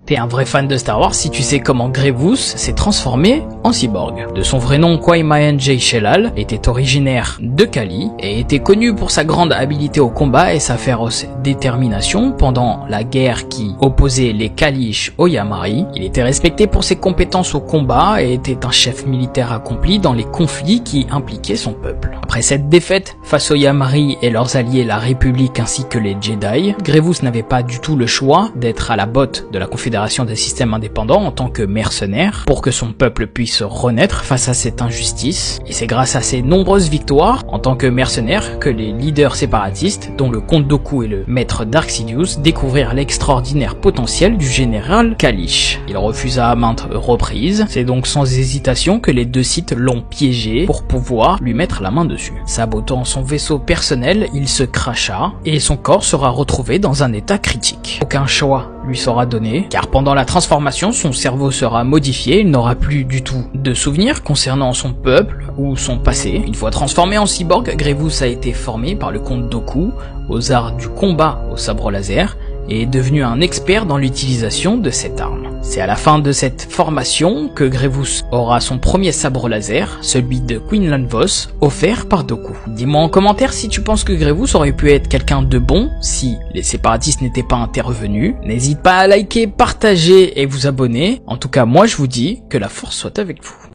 T'es un vrai fan de Star Wars si tu sais comment Grievous s'est transformé en cyborg. De son vrai nom, Qui-Myen J. Shelal était originaire de Cali et était connu pour sa grande habileté au combat et sa féroce détermination pendant la guerre qui opposait les Kalish aux Yamari. Il était respecté pour ses compétences au combat et était un chef militaire accompli dans les conflits qui impliquaient son peuple. Après cette défaite face aux Yamari et leurs alliés la République ainsi que les Jedi, Grievous n'avait pas du tout le choix d'être à la botte de la Confédération des systèmes indépendants en tant que mercenaire pour que son peuple puisse renaître face à cette injustice. Et c'est grâce à ses nombreuses victoires en tant que mercenaire que les leaders séparatistes, dont le comte Dooku et le maître Dark Sidious, découvrirent l'extraordinaire potentiel du général Kalish. Il refusa à maintes reprises, c'est donc sans hésitation que les deux Sith l'ont piégé pour pouvoir lui mettre la main dessus. Sabotant son vaisseau personnel, il se cracha et son corps sera retrouvé dans un état critique. Aucun choix lui sera donné, car pendant la transformation, son cerveau sera modifié, il n'aura plus du tout de souvenirs concernant son peuple ou son passé. Une fois transformé en cyborg, Grievous a été formé par le comte Dooku aux arts du combat au sabre laser et est devenu un expert dans l'utilisation de cette arme. C'est à la fin de cette formation que Grievous aura son premier sabre laser, celui de Quinlan Vos, offert par Dooku. Dis-moi en commentaire si tu penses que Grievous aurait pu être quelqu'un de bon si les séparatistes n'étaient pas intervenus. N'hésite pas à liker, partager et vous abonner. En tout cas, moi je vous dis que la force soit avec vous.